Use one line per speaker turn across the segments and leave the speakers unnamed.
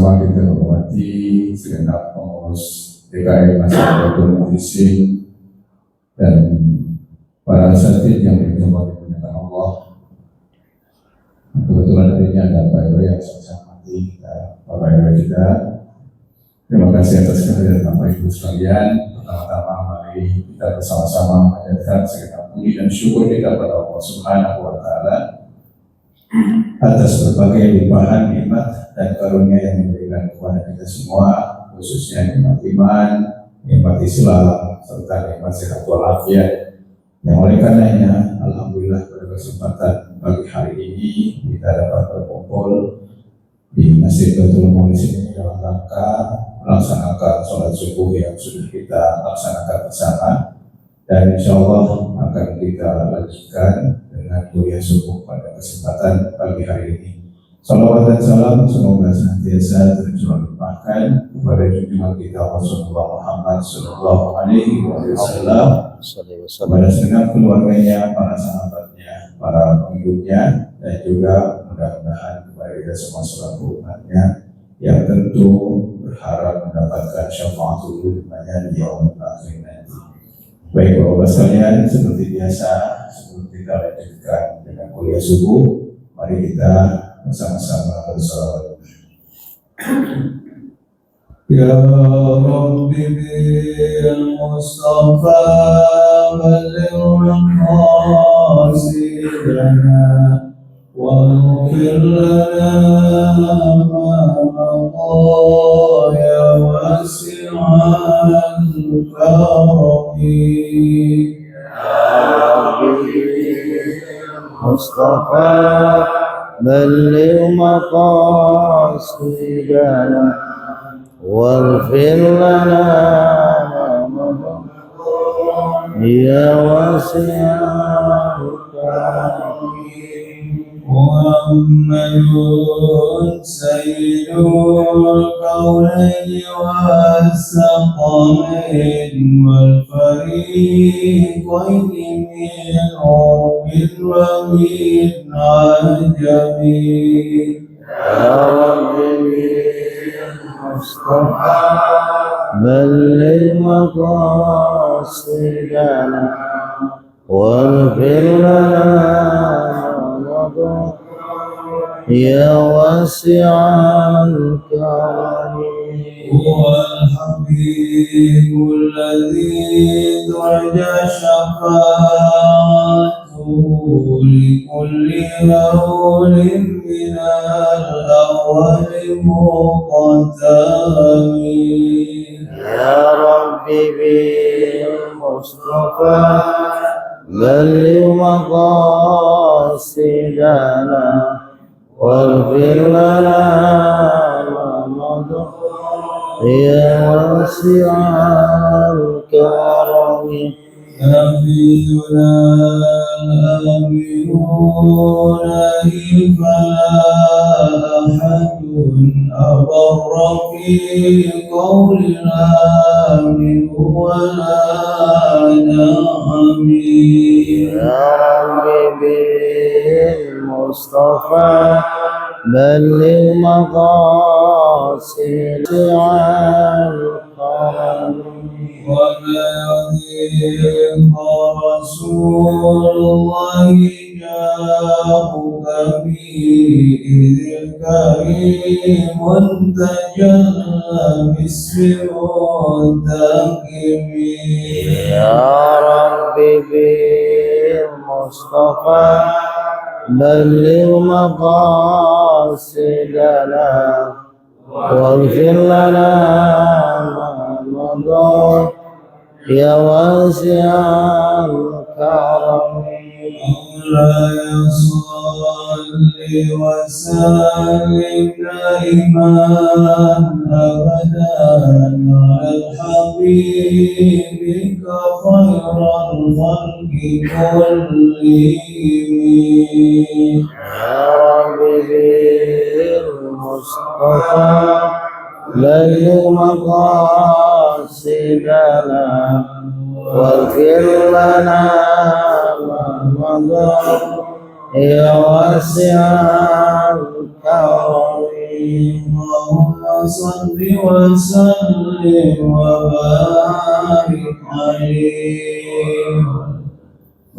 semua kita hormati segenap pengurus DKI Masyarakat Muhsin dan para asatidz yang dimuliakan Allah. Kebetulan hari ini ada Pak Ibu yang saya hormati, Bapak Ibu kita. Terima kasih atas kehadiran Bapak Ibu sekalian. Pertama-tama mari kita bersama-sama menjadikan segenap puji dan syukur kita kepada Allah Subhanahu wa Ta'ala atas berbagai limpahan nikmat dan karunia yang diberikan kepada kita semua, khususnya nikmat iman, nikmat Islam, serta nikmat sehat walafiat. Yang oleh karenanya, alhamdulillah pada kesempatan pagi hari ini kita dapat berkumpul di Masjid Baitul Muqaddas ini dalam rangka melaksanakan sholat subuh yang sudah kita laksanakan bersama, dan insya Allah akan kita lanjutkan dengan kuliah subuh pada kesempatan pagi hari ini. Salawat dan salam semoga senantiasa tercurah limpahkan kepada junjungan kita Rasulullah Muhammad Sallallahu Alaihi Wasallam, kepada segenap keluarganya, para sahabatnya, para pengikutnya, dan juga mudah-mudahan kepada kita semua selaku umatnya yang tentu berharap mendapatkan syafaatul ulamanya di yaumul akhir nanti. Baik Bapak sekalian, seperti biasa sebelum kita lanjutkan dengan kuliah subuh, mari kita bersama-sama bersolawat. Ya Rabbi bil Mustafa balligh maqasidana waghfir lana ma mada ya wasi'al karami.
Mustafa balligh maqasidana waghfir lana ma mada ya wasi'al karami. Muhammadun sayyidul kaunaini was-saqalain wal fariqaini min urbil wa min ajami. Ya Rabbi Mustafa balligh maqasidana waghfir lana ya wasi'al karami. Huwal habibul ladzi turja syafa'atuhu li kulli hawlin minal awwali muqaddami. Ya Rabbi bil Mustafa balligh maqasidana waghfir lana ma mada ya wasi'al karami. Nabiyuna al-aminuna fala ahadun abarra fi qawlina minhu wala na'ami. Ya Rabbi bil Mustafa balligh maqasidana wa nadhika Rasulullahi ja'uka bi'idhil karimun tajalla bismi muntaqimi. Ya Rabbi bil Mustafa balligh maqasidana waghfir lana ma mada ya wasi'al karami. Mawlaya salli wa sallim daiman abadan alal habibika khairal khalqi kullihim. Ya Rabbi bil Mustafa balligh maqasidana waghfir lana ma mada ya wasi'al karami. اللهم صل وسلم وبارك عليه.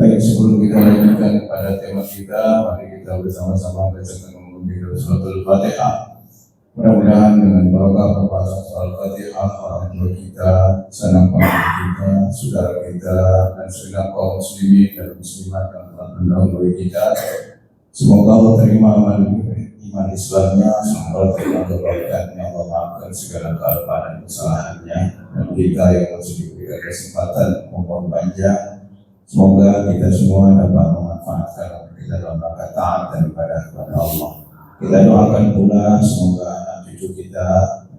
Baik, sebelum kita lanjutkan pada tema kita, mari kita bersama-sama bacakan mengundi suratul Fatihah. Mudah-mudahan dengan barokah pembahasan surah Al-Fatihah, orang tua kita, sanak paman kita, saudara kita, dan segenap kaum muslimin dan muslimat yang telah mendahului kita, semoga Allah terima iman Islamnya, semoga Allah terima kebaikannya, Allah maafkan segala kesalahan dan kesalahannya, dan kita yang masih diberikan kesempatan umur panjang, semoga kita semua dapat memanfaatkan kita dalam rangka taat dan ibadah kepada Allah. Kita doakan pula semoga anak cucu kita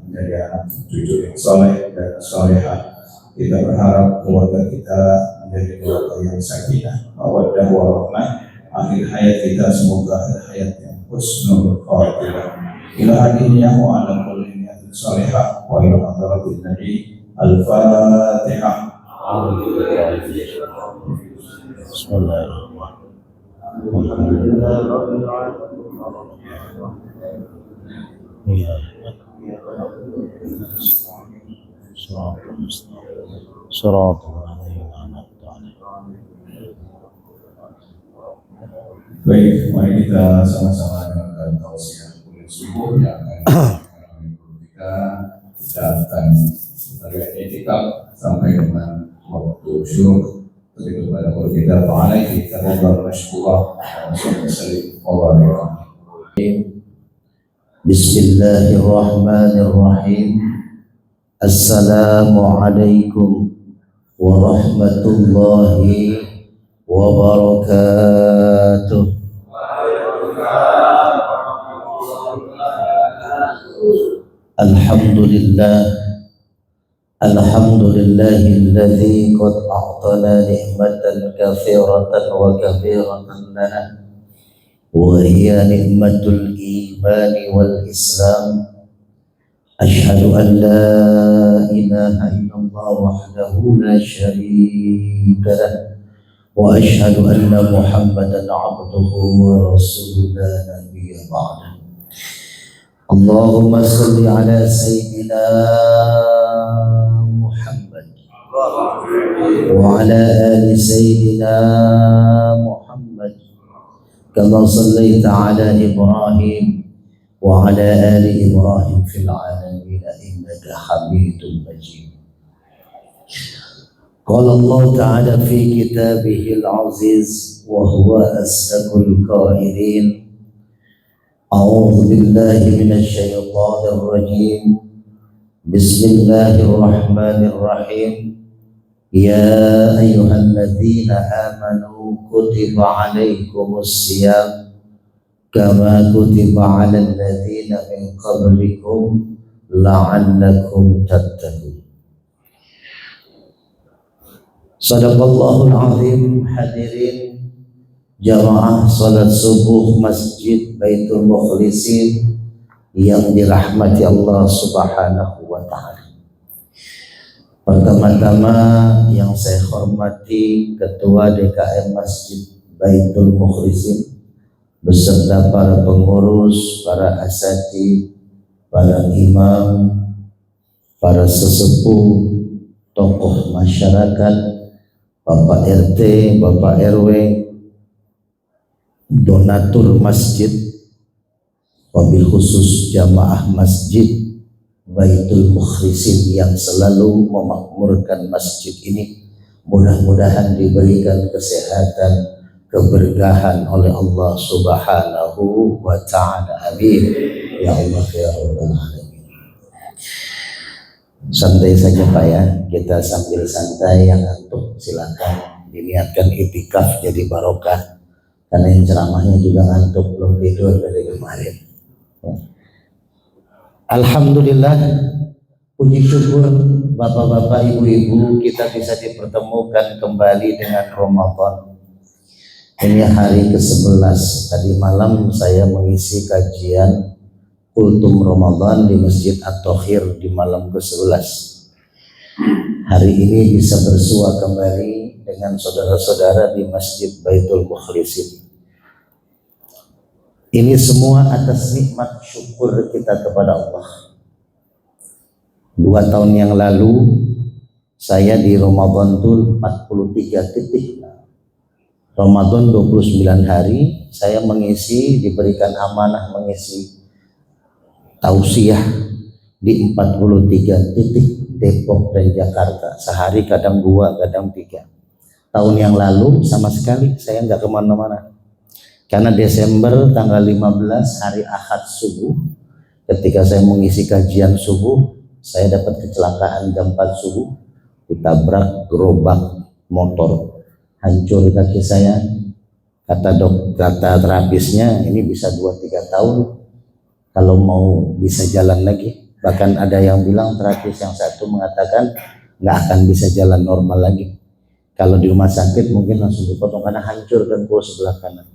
menjadi anak cucu yang soleh dan solehah. Kita berharap keluarga kita menjadi keluarga yang sakinah, mawaddah warahmah. Akhir hayat kita semoga akhir hayat yang husnul khatimah. Ila hadiniya wa ala kulli niyatin salihah wa ila hadratin nabi. Al-Fatihah. Baik, mari kita sama-sama dengarkan tausiah Kulit Subuh yang akan kita akan berikan etikap sampai dengan waktu syuruk. Begitu pada kalau kita fa'alaihi tafadhal mashkura wa sallim wa barik.
Bismillahirrahmanirrahim. Assalamualaikum warahmatullahi wabarakatuh. Alhamdulillahilladzi qad a'tana ni'matan katsiratan wa kabiratan lana wa hiya ni'matul imani wal islam. Ashhadu an la ilaha illallah wahdahu la syarika lah wa ashhadu anna Muhammadan 'abduhu wa rasuluhu la nabiyya ba'dah. Allahumma salli ala sayyidina Muhammad wa ala ali sayyidina Muhammad kama sallaita ala Ibrahim wa ala ali Ibrahim fil alamin innaka Hamidum Majid. Qala Allah ta'ala fi kitabihil aziz wa huwa asdaqul qailin. A'udzu billahi minasy syaithanir rajim. Bismillahirrahmanirrahim. Ya ayyuhalladzina amanu kutiba 'alaikumus shiyam kama kutiba 'alal ladzina min qablikum la'allakum tattaqun. Sadaqallahul azim. Hadirin jamaah salat subuh Masjid Baitul Mukhlisin yang dirahmati Allah Subhanahu wa ta'ala. Pertama-tama yang saya hormati Ketua DKM Masjid Baitul Mukhlisin beserta para pengurus, para asatidz, para imam, para sesepuh, tokoh masyarakat, Bapak RT, Bapak RW, donatur masjid, wabil khusus jamaah Masjid Baitul Mukhlisin yang selalu memakmurkan masjid ini. Mudah-mudahan diberikan kesehatan, keberkahan oleh Allah Subhanahu wa ta'ala. Amin ya Allah ya Rabbal alamin. Santai saja Pak ya, kita sambil santai. Yang ngantuk silakan diniatkan itikaf jadi barokah, karena yang ceramahnya juga ngantuk, belum tidur dari kemarin. Alhamdulillah, puji syukur bapak-bapak, ibu-ibu, kita bisa dipertemukan kembali dengan Ramadan. Ini hari ke-11. Tadi malam saya mengisi kajian Kultum Ramadan di Masjid At-Tohir di malam ke-11. Hari ini bisa bersua kembali dengan saudara-saudara di Masjid Baitul Mukhlisin. Ini semua atas nikmat syukur kita kepada Allah. 2 tahun yang lalu saya di Ramadan tuh 43 titik. Ramadan 29 hari saya diberikan amanah mengisi tausiah di 43 titik Depok dan Jakarta. Sehari kadang 2, kadang 3. Tahun yang lalu sama sekali saya nggak kemana-mana. Karena Desember tanggal 15 hari Ahad subuh, ketika saya mengisi kajian subuh, saya dapat kecelakaan jam 4 subuh, ditabrak gerobak motor, hancur kaki saya. Kata terapisnya ini bisa 2-3 tahun kalau mau bisa jalan lagi. Bahkan ada yang bilang terapis yang satu mengatakan nggak akan bisa jalan normal lagi. Kalau di rumah sakit mungkin langsung dipotong karena hancur dengkul sebelah kanan.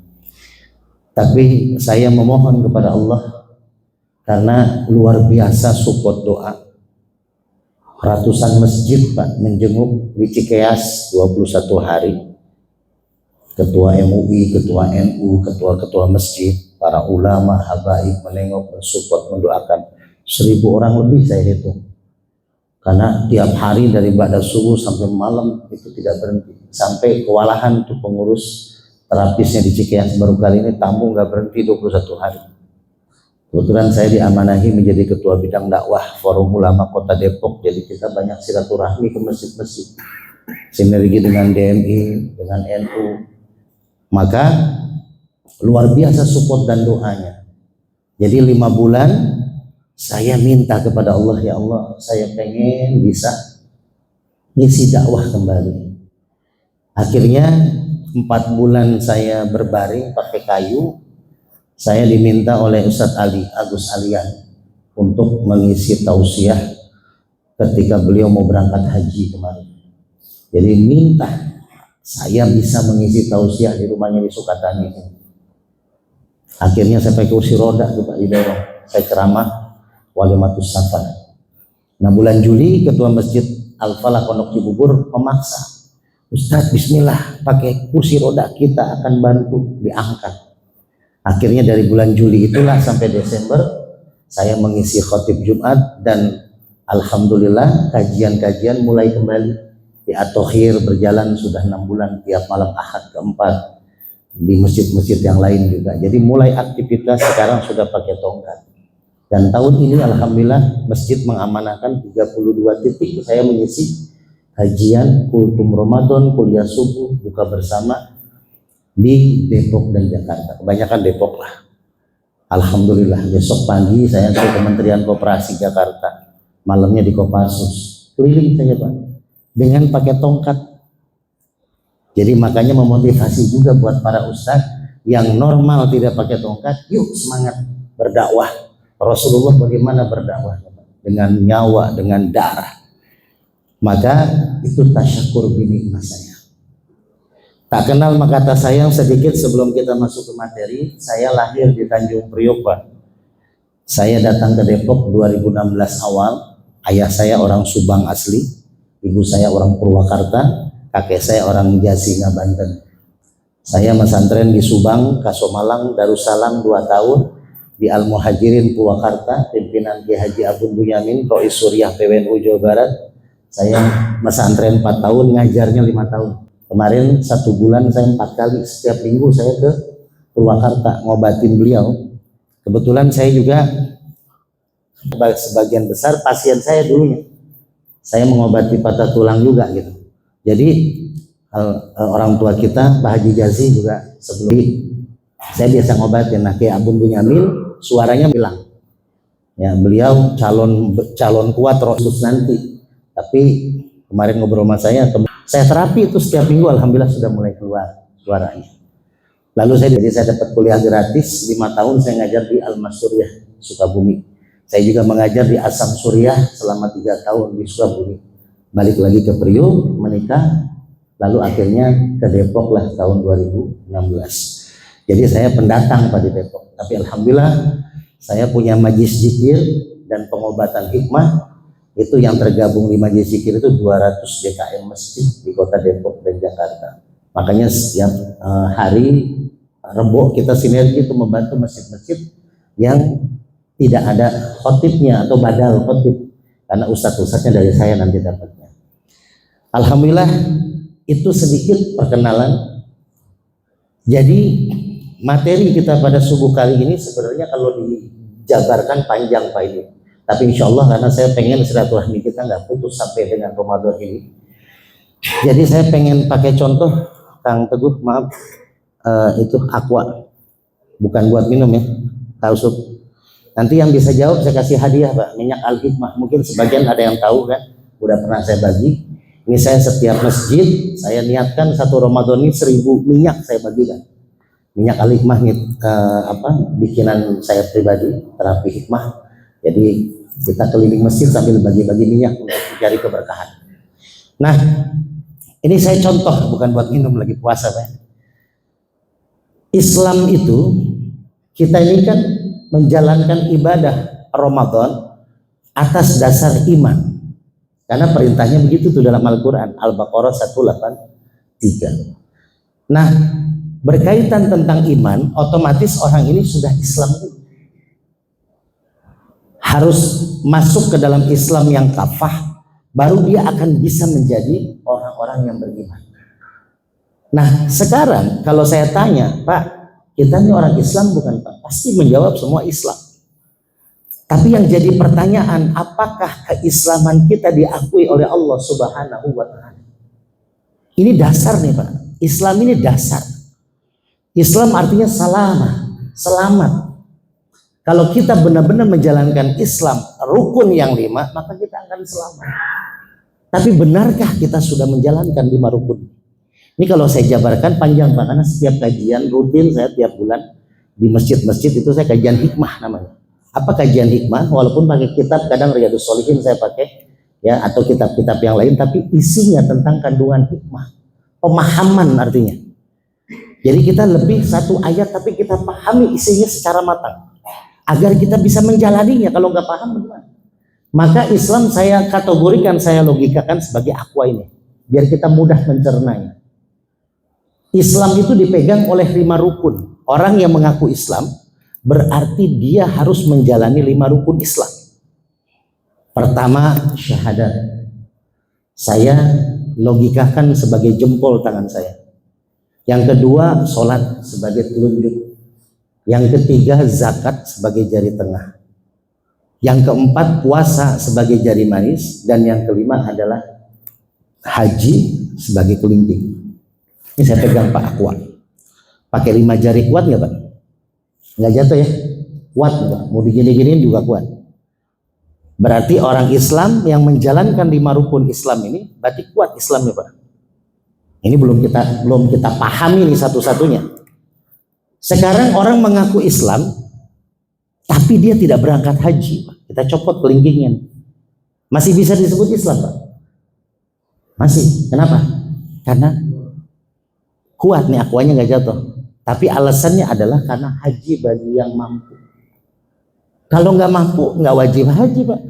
Tapi saya memohon kepada Allah karena luar biasa support doa. Ratusan masjid Pak menjenguk di Cikeas 21 hari. Ketua MUI, ketua NU, ketua-ketua masjid, para ulama, habaib menengok, mensupport, mendoakan. 1000 orang lebih saya hitung. Karena tiap hari dari ba'da subuh sampai malam itu tidak berhenti. Sampai kewalahan tuh pengurus terapisnya di Cikeas baru kali ini tamu nggak berhenti 21 hari. Kebetulan saya diamanahi menjadi ketua bidang dakwah Forum Ulama Kota Depok, jadi kita banyak silaturahmi ke masjid-masjid, sinergi dengan DMI, dengan NU. Maka luar biasa support dan doanya. Jadi 5 bulan saya minta kepada Allah, ya Allah, saya pengen bisa ngisi dakwah kembali. Akhirnya 4 bulan saya berbaring pakai kayu, saya diminta oleh Ustadz Ali, Agus Alian untuk mengisi tausiah ketika beliau mau berangkat haji kemarin. Jadi minta saya bisa mengisi tausiah di rumahnya di Sukatani. Akhirnya saya pakai kursi roda tuh Pak di bawah. Saya ceramah Walimatus Safar. Nah bulan Juli ketua masjid Al-Falah Pondok Cibubur memaksa, Ustadz bismillah pakai kursi roda kita akan bantu diangkat. Akhirnya dari bulan Juli itulah sampai Desember saya mengisi khotib Jumat dan alhamdulillah kajian-kajian mulai kembali di At-Tohir berjalan sudah 6 bulan tiap malam Ahad keempat di masjid-masjid yang lain juga. Jadi mulai aktivitas sekarang sudah pakai tongkat. Dan tahun ini alhamdulillah masjid mengamanahkan 32 titik saya mengisi kajian kultum Ramadan, kuliah subuh, buka bersama di Depok dan Jakarta. Kebanyakan Depok lah. Alhamdulillah besok pagi saya ke Kementerian Koperasi Jakarta, malamnya di Kopassus. Keliling saja Pak, dengan pakai tongkat. Jadi makanya memotivasi juga buat para ustadz yang normal tidak pakai tongkat, yuk semangat berdakwah. Rasulullah bagaimana berdakwah? Dengan nyawa, dengan darah. Maka itu tasyakur binikmah saya. Tak kenal maka tak sayang. Sedikit sebelum kita masuk ke materi, saya lahir di Tanjung Priok Pak. Saya datang ke Depok 2016 awal. Ayah saya orang Subang asli, ibu saya orang Purwakarta, kakek saya orang Jasinga Banten. Saya mesantren di Subang, Kasomalang, Darussalam 2 tahun, di Al-Muhajirin Purwakarta, pimpinan Ki Haji Abdul Bunyamin, Rois Suriah PWNU Jawa Barat. Saya mesantren 4 tahun, ngajarnya 5 tahun. Kemarin 1 bulan saya 4 kali, setiap minggu saya ke Purwakarta ngobatin beliau. Kebetulan saya juga sebagian besar pasien saya dulunya. Saya mengobati patah tulang juga gitu. Jadi orang tua kita, Pak Haji Jazi juga sebelum saya biasa ngobatin. Nah, kayak Abun Bunyamin suaranya bilang, ya beliau calon kuat Rasul nanti. Tapi kemarin ngobrol sama saya terapi itu setiap minggu, alhamdulillah sudah mulai keluar suaranya. Lalu saya dapat kuliah gratis 5 tahun saya ngajar di Al-Masuriah Sukabumi. Saya juga mengajar di Asam Suriah selama 3 tahun di Sukabumi. Balik lagi ke Priok, menikah, lalu akhirnya ke Depok lah tahun 2016. Jadi saya pendatang Pak di Depok. Tapi alhamdulillah saya punya majlis zikir dan pengobatan hikmah. Itu yang tergabung di majlis zikir itu 200 DKM masjid di kota Depok dan Jakarta. Makanya setiap hari Rebo kita sinergi untuk membantu masjid-masjid yang tidak ada khotibnya atau badal khotib, karena ustadz-ustadznya dari saya nanti dapatnya. Alhamdulillah, itu sedikit perkenalan. Jadi materi kita pada subuh kali ini sebenarnya kalau dijabarkan panjang Pak ini, tapi insya Allah karena saya pengen silaturahmi kita nggak putus sampai dengan Ramadan ini, jadi saya pengen pakai contoh Kang Teguh, maaf, itu aqua, bukan buat minum ya, tausuk. Nanti yang bisa jawab saya kasih hadiah Pak, minyak Al-Hikmah. Mungkin sebagian ada yang tahu kan, udah pernah saya bagi. Ini saya setiap masjid saya niatkan satu Ramadan ini 1000 minyak saya bagikan. Minyak Al-Hikmah bikinan saya pribadi, terapi hikmah. Jadi kita keliling masjid sambil bagi-bagi minyak untuk mencari keberkahan. Nah, ini saya contoh, bukan buat minum, lagi puasa Pak. Islam itu, kita ini kan menjalankan ibadah Ramadan atas dasar iman. Karena perintahnya begitu tuh dalam Al-Quran, Al-Baqarah 183. Nah, berkaitan tentang iman, otomatis orang ini sudah Islam, harus masuk ke dalam Islam yang kafah, baru dia akan bisa menjadi orang-orang yang beriman. Nah, sekarang kalau saya tanya, Pak, kita ini orang Islam bukan Pak? Pasti menjawab semua Islam. Tapi yang jadi pertanyaan, apakah keislaman kita diakui oleh Allah Subhanahu wa Ta'ala? Ini dasar nih Pak. Islam ini dasar. Islam artinya selamat. Kalau kita benar-benar menjalankan Islam rukun yang 5, maka kita akan selamat. Tapi benarkah kita sudah menjalankan 5 rukun? Ini kalau saya jabarkan panjang Pak, karena setiap kajian rutin saya tiap bulan di masjid-masjid itu saya kajian hikmah namanya. Apa kajian hikmah? Walaupun pakai kitab, kadang Riyadhus Shalihin saya pakai ya, atau kitab-kitab yang lain, tapi isinya tentang kandungan hikmah, pemahaman artinya. Jadi kita lebih satu ayat tapi kita pahami isinya secara matang agar kita bisa menjalaninya. Kalau nggak paham bagaimana? Maka Islam saya kategorikan, saya logikakan sebagai aqua ini, biar kita mudah mencernanya. Islam itu dipegang oleh 5 rukun. Orang yang mengaku Islam berarti dia harus menjalani 5 rukun Islam. Pertama, syahadat. Saya logikakan sebagai jempol tangan saya. Yang kedua, sholat sebagai telunjuk. Yang ketiga, zakat sebagai jari tengah. Yang keempat, puasa sebagai jari manis. Dan yang kelima adalah haji sebagai kelingking. Ini saya pegang Pak Aqua. Pakai 5 jari kuat nggak Pak? Nggak jatuh ya? Kuat Pak. Mau digini-giniin juga kuat. Berarti orang Islam yang menjalankan 5 rukun Islam ini berarti kuat Islamnya Pak. Ini belum kita pahami nih satu-satunya. Sekarang orang mengaku Islam tapi dia tidak berangkat haji Pak. Kita copot kelingkingnya. Masih bisa disebut Islam Pak? Masih. Kenapa? Karena kuat nih akuanya nggak jatuh. Tapi alasannya adalah karena haji bagi yang mampu. Kalau nggak mampu nggak wajib haji Pak.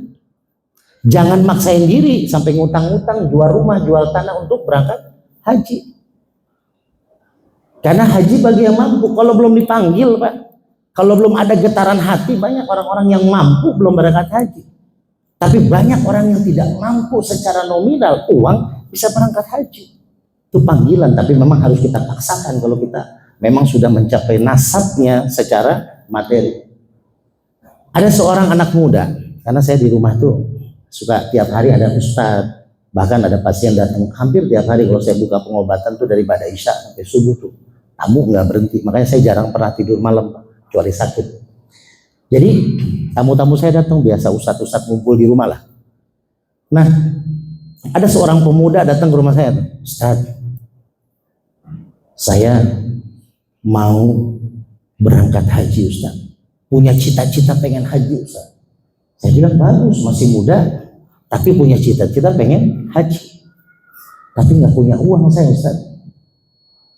Jangan maksain diri sampai ngutang-ngutang, jual rumah, jual tanah untuk berangkat haji. Karena haji bagi yang mampu. Kalau belum dipanggil Pak, kalau belum ada getaran hati, banyak orang-orang yang mampu belum berangkat haji. Tapi banyak orang yang tidak mampu secara nominal uang bisa berangkat haji. Itu panggilan, tapi memang harus kita paksakan kalau kita memang sudah mencapai nasabnya secara materi. Ada seorang anak muda, karena saya di rumah tuh suka tiap hari ada ustadz, bahkan ada pasien datang hampir tiap hari. Kalau saya buka pengobatan tuh dari Ba'da Isya sampai subuh tuh tamu nggak berhenti. Makanya saya jarang pernah tidur malam kecuali sakit. Jadi tamu-tamu saya datang biasa ustadz ngumpul di rumah lah. Nah, ada seorang pemuda datang ke rumah saya, Ustadz, saya mau berangkat haji Ustadz, punya cita-cita pengen haji Ustadz. Saya bilang bagus, masih muda tapi punya cita-cita pengen haji, tapi nggak punya uang saya Ustadz.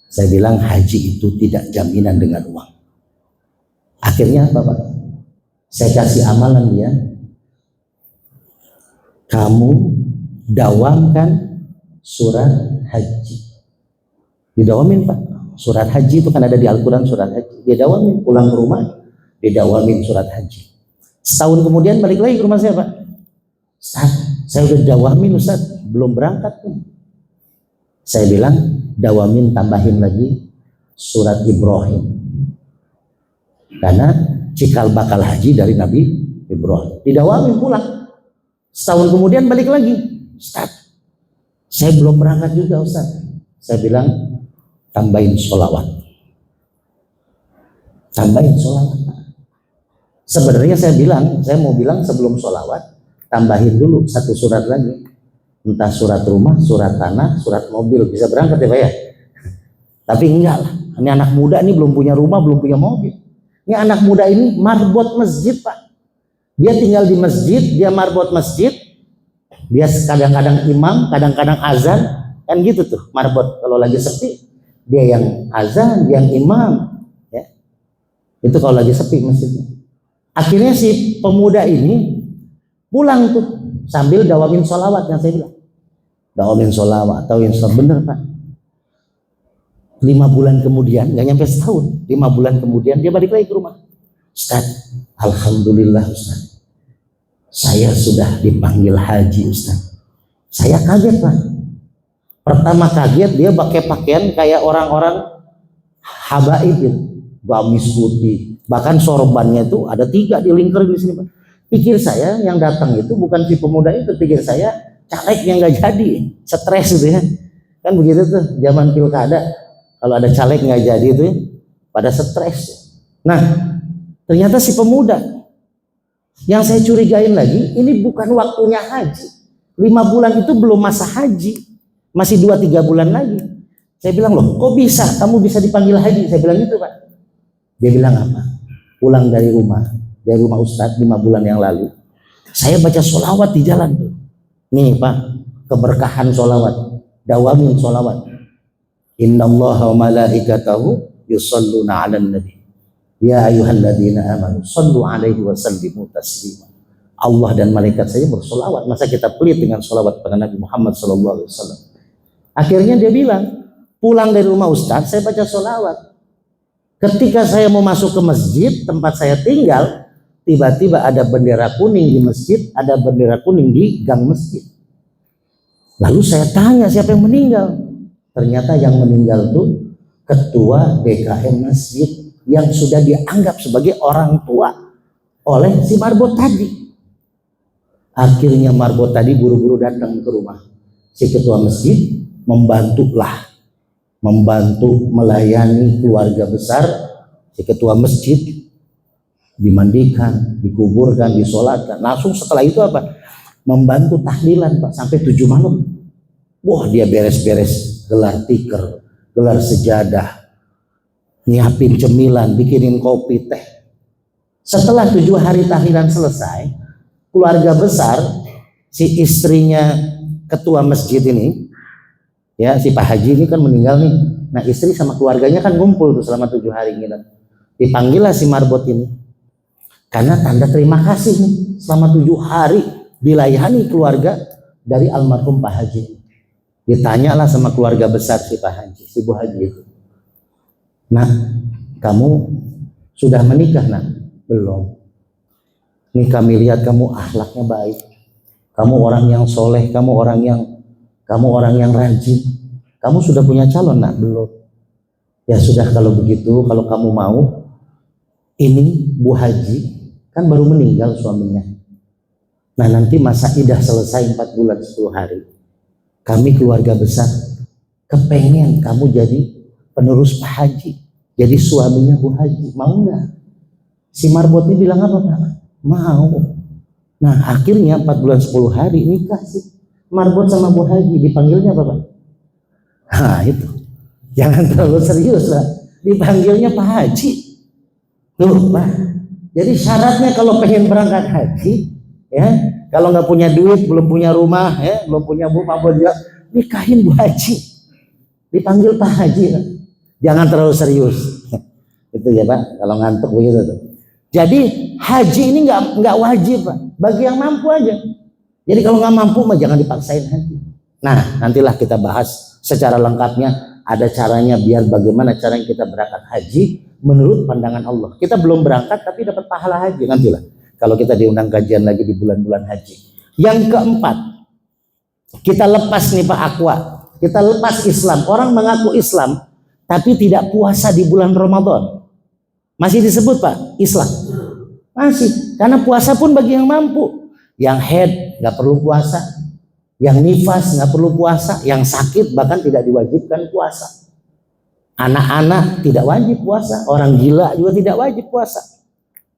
Saya bilang haji itu tidak jaminan dengan uang. Akhirnya apa Pak? Saya kasih amalan dia, kamu dawamkan surat haji. Didawamin Pak, surat haji itu kan ada di Al-Quran, surat haji. Dia dawamin pulang ke rumah, dia dawamin surat haji. Setahun kemudian balik lagi ke rumah saya, Pak. Ustaz, saya udah dawamin Ustaz, belum berangkat tuh. Saya bilang, dawamin tambahin lagi surat Ibrahim. Karena cikal bakal haji dari Nabi Ibrahim. Didawamin pulang. Setahun kemudian balik lagi. Ustaz, saya belum berangkat juga Ustaz. Saya bilang, tambahin sholawat. Tambahin sholawat. Sebenarnya saya mau bilang sebelum sholawat, tambahin dulu satu surat lagi. Entah surat rumah, surat tanah, surat mobil. Bisa berangkat ya Pak ya? Tapi enggak lah. Ini anak muda ini belum punya rumah, belum punya mobil. Ini anak muda ini marbot masjid Pak. Dia tinggal di masjid, dia marbot masjid. Dia kadang-kadang imam, kadang-kadang azan. Kan gitu tuh marbot kalau lagi sepi. Dia yang azan, dia yang imam. Ya. Itu kalau lagi sepi masjidnya. Akhirnya si pemuda ini pulang tuh sambil dawamin sholawat yang saya bilang. Dawamin sholawat, tauin sholawat, bener Pak. 5 bulan kemudian, nggak nyampe setahun, 5 bulan kemudian dia balik lagi ke rumah. Ustaz, alhamdulillah Ustaz, saya sudah dipanggil haji Ustaz. Saya kaget Pak. Pertama kaget dia pakai pakaian kayak orang-orang habaib itu, gamis putih, bahkan sorbannya itu ada 3 dilingkar di sini Pak. Pikir saya yang datang itu bukan si pemuda itu, pikir saya caleg yang nggak jadi, stres gitu ya. Kan begitu tuh zaman pilkada, kalau ada caleg nggak jadi itu ya, pada stres. Nah ternyata si pemuda yang saya curigain lagi, ini bukan waktunya haji. 5 bulan itu belum masa haji, masih 2-3 bulan lagi. Saya bilang, loh kok bisa kamu bisa dipanggil haji? Saya bilang gitu Pak. Dia bilang apa? Pulang dari rumah Ustadz 5 bulan yang lalu, saya baca sholawat di jalan tuh. Nih Pak, keberkahan sholawat, dawamin sholawat. Innallaha wa malaikatahu yusalluna 'alan nabi. Ya ayyuhalladzina amanu shallu 'alaihi wa sallimu taslima. Allah dan malaikat saya bersolawat. Masa kita pelit dengan sholawat pada Nabi Muhammad SAW? Akhirnya dia bilang, pulang dari rumah Ustadz, saya baca sholawat. Ketika saya mau masuk ke masjid tempat saya tinggal, tiba-tiba ada bendera kuning di masjid, ada bendera kuning di gang masjid. Lalu saya tanya siapa yang meninggal. Ternyata yang meninggal itu ketua DKM masjid yang sudah dianggap sebagai orang tua oleh si marbot tadi. Akhirnya marbot tadi buru-buru datang ke rumah si ketua masjid, membantu melayani keluarga besar si ketua masjid. Dimandikan, dikuburkan, disolatkan. Langsung setelah itu apa? Membantu tahlilan Pak sampai 7 malam. Wah dia beres-beres gelar tikar, gelar sejadah, nyiapin cemilan, bikinin kopi teh. Setelah 7 hari tahlilan selesai, keluarga besar si istrinya ketua masjid ini, ya si Pak Haji ini kan meninggal nih. Nah istri sama keluarganya kan ngumpul tuh selama 7 hari nginep. Dipanggillah si marbot ini. Karena tanda terima kasih nih, selama 7 hari dilayani keluarga dari almarhum Pak Haji. Ditanyalah sama keluarga besar si Pak Haji, si Bu Haji itu. Nah, kamu sudah menikah nak? Belum. Nih kami lihat kamu akhlaknya baik. Kamu orang yang soleh, kamu orang yang rajin. Kamu sudah punya calon nak? Belum. Ya sudah kalau begitu, kalau kamu mau, ini Bu Haji kan baru meninggal suaminya. Nah nanti masa idah selesai 4 bulan 10 hari. Kami keluarga besar kepengen kamu jadi penerus Pak Haji. Jadi suaminya Bu Haji. Mau nggak? Si marbot ini bilang apa Pak? Mau. Nah akhirnya 4 bulan 10 hari nikah sih. Marbot sama Bu Haji. Dipanggilnya apa Pak? Nah itu. Jangan terlalu serius lah. Dipanggilnya Pak Haji. Tuh Pak. Jadi syaratnya kalau pengen berangkat haji, ya, kalau nggak punya duit, belum punya rumah, ya, belum punya rumah, nikahin Bu Haji, dipanggil Pak Haji, jangan terlalu serius, itu ya Pak, kalau ngantuk begitu tuh. Jadi haji ini nggak wajib Pak, bagi yang mampu aja. Jadi kalau nggak mampu mah jangan dipaksain haji. Nah nantilah kita bahas secara lengkapnya ada caranya biar bagaimana caranya kita berangkat haji menurut pandangan Allah. Kita belum berangkat tapi dapat pahala haji nantilah kalau kita diundang kajian lagi di bulan-bulan haji. Yang keempat, kita lepas nih Pak Aqua, kita lepas Islam. Orang mengaku Islam tapi tidak puasa di bulan Ramadan. Masih disebut Pak Islam? Masih, karena puasa pun bagi yang mampu. Yang head nggak perlu puasa, yang nifas nggak perlu puasa, yang sakit bahkan tidak diwajibkan puasa. Anak-anak tidak wajib puasa, orang gila juga tidak wajib puasa.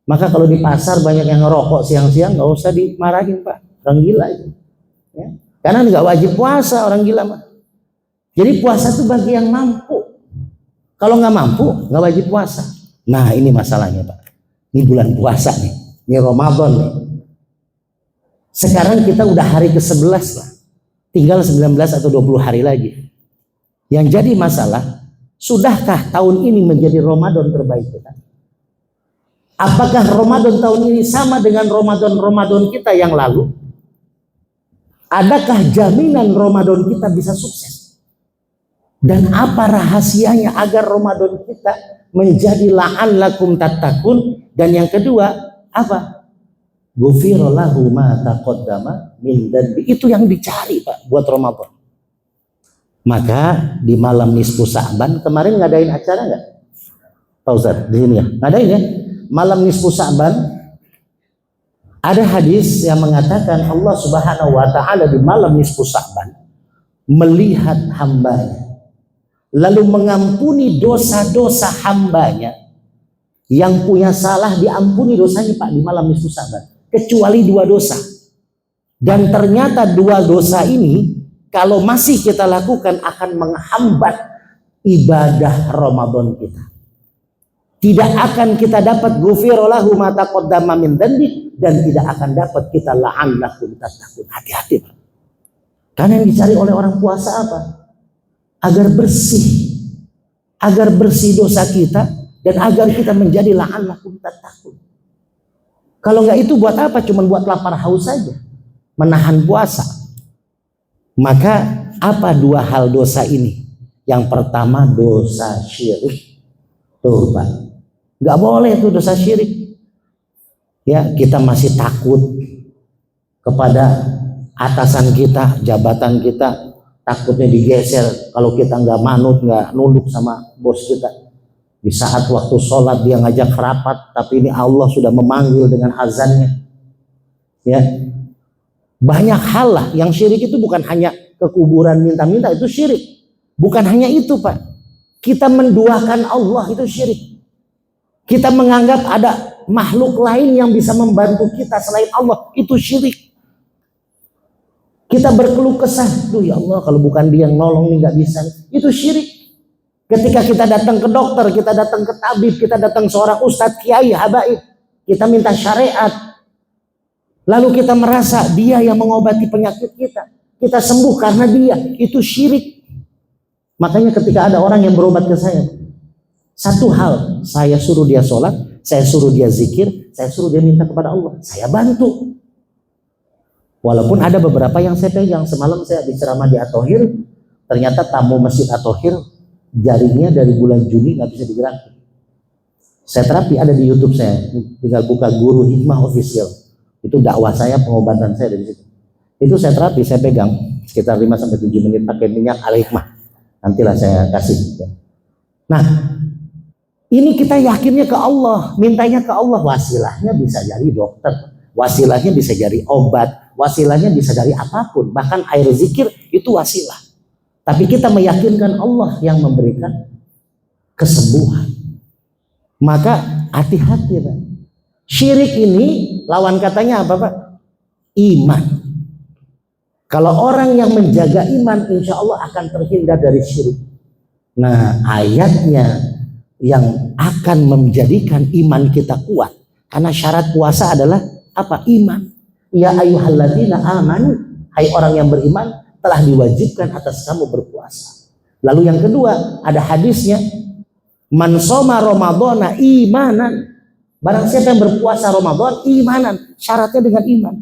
Maka kalau di pasar banyak yang ngerokok siang-siang, nggak usah dimarahin Pak, orang gila itu. Ya. Karena nggak wajib puasa orang gila mah. Jadi puasa itu bagi yang mampu. Kalau nggak mampu, nggak wajib puasa. Nah ini masalahnya Pak. Ini bulan puasa nih, ini Ramadan nih. Sekarang kita udah hari ke-11 lah. Tinggal 19 atau 20 hari lagi. Yang jadi masalah, sudahkah tahun ini menjadi Ramadan terbaik kita? Apakah Ramadan tahun ini sama dengan Ramadan kita yang lalu? Adakah jaminan Ramadan kita bisa sukses? Dan apa rahasianya agar Ramadan kita menjadi la'allakum tattaqun? Dan yang kedua, apa? Ghufira lahu ma taqaddama min dzanbi. Itu yang dicari Pak buat Ramadan. Maka di malam nisfu Sa'ban kemarin ngadain acara enggak? Pak Ustaz di sini ya. Ngadain ya. Malam nisfu Sa'ban ada hadis yang mengatakan Allah Subhanahu wa taala di malam nisfu Sa'ban melihat hambanya lalu mengampuni dosa-dosa hambanya. Yang punya salah diampuni dosanya Pak di malam nisfu Sa'ban, kecuali 2 dosa. Dan ternyata 2 dosa ini kalau masih kita lakukan akan menghambat ibadah Ramadan kita. Tidak akan kita dapat ghufira lahu ma taqaddama min dzanbi, dan tidak akan dapat kita la'allakum tattaqun. Hati-hati Pak. Karena yang dicari oleh orang puasa apa? Agar bersih dosa kita dan agar kita menjadi la'allakum tattaqun. Kalau nggak itu buat apa? Cuman buat lapar haus saja, menahan puasa. Maka apa 2 hal dosa ini? Yang pertama dosa syirik. Tuh Pak, nggak boleh tuh dosa syirik. Ya, kita masih takut kepada atasan kita, jabatan kita, takutnya digeser kalau kita nggak manut, nggak nunduk sama bos kita. Di saat waktu sholat dia ngajak rapat, tapi ini Allah sudah memanggil dengan azannya. Ya, banyak hal lah yang syirik itu bukan hanya ke kuburan minta-minta, itu syirik. Bukan hanya itu Pak, kita menduakan Allah itu syirik. Kita menganggap ada makhluk lain yang bisa membantu kita selain Allah, itu syirik. Kita berkeluh kesah, duh ya Allah kalau bukan dia yang nolong nih nggak bisa, itu syirik. Ketika kita datang ke dokter, kita datang ke tabib, kita datang seorang ustadz, kiai, habaib, kita minta syariat. Lalu kita merasa dia yang mengobati penyakit kita. Kita sembuh karena dia, itu syirik. Makanya ketika ada orang yang berobat ke saya, satu hal, saya suruh dia sholat, saya suruh dia zikir, saya suruh dia minta kepada Allah, saya bantu. Walaupun ada beberapa yang saya pegang. Semalam saya diceramah di At-Thohir, ternyata tamu masjid At-Thohir jaringnya dari bulan Juni nggak bisa digerakkan. Saya terapi ada di YouTube saya, tinggal buka Guru Hikmah Official. Itu dakwah saya, pengobatan saya dari situ. Itu saya terapi, saya pegang sekitar 5-7 menit pakai minyak Al-Hikmah. Nantilah saya kasih. Nah, ini kita yakinnya ke Allah, mintanya ke Allah. Wasilahnya bisa jadi dokter, wasilahnya bisa jadi obat, wasilahnya bisa dari apapun. Bahkan air zikir itu wasilah. Tapi kita meyakinkan Allah yang memberikan kesembuhan. Maka hati-hati Pak. Syirik ini lawan katanya apa Pak? Iman. Kalau orang yang menjaga iman, insya Allah akan terhindar dari syirik. Nah, ayatnya yang akan menjadikan iman kita kuat. Karena syarat puasa adalah apa? Iman. Ya ayyuhalladzina amanu, hai orang yang beriman, telah diwajibkan atas kamu berpuasa. Lalu yang kedua ada hadisnya, man shoma ramadhana imanan, barang siapa yang berpuasa Ramadan imanan, syaratnya dengan iman.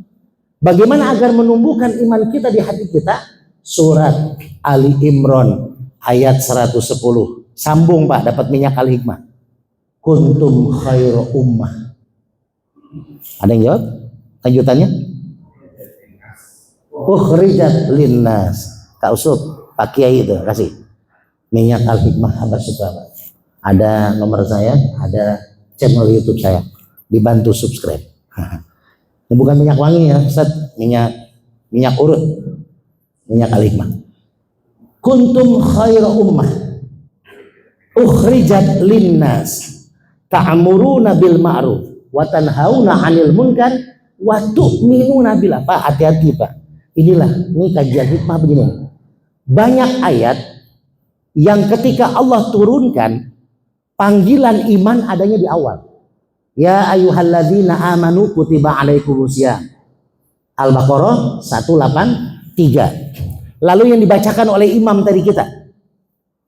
Bagaimana agar menumbuhkan iman kita di hati kita? Surat Ali Imran ayat 110. Sambung Pak, dapat minyak al-hikmah. Kuntum khairu ummah. Ada yang jawab? Lanjutannya? Ukhrijat linnas. Kak Usub, Pak Kiai itu kasih minyak al-hikmah Abah Suka. Ada nomor saya, ada channel YouTube saya. Dibantu subscribe. Ini bukan minyak wangi ya, Ustaz, minyak urut. Minyak al-hikmah. Kuntum khairu ummah ukhrijat linnas ta'muruna bil ma'ruf wa tanhauna 'anil munkar wa tu'minuna billah. Pak, hati-hati Pak. Ini kajian hikmah begini. Banyak ayat yang ketika Allah turunkan panggilan iman adanya di awal. Ya ayyuhalladzina amanu kutiba alaikumusiyam. Al-Baqarah 183. Lalu yang dibacakan oleh imam tadi kita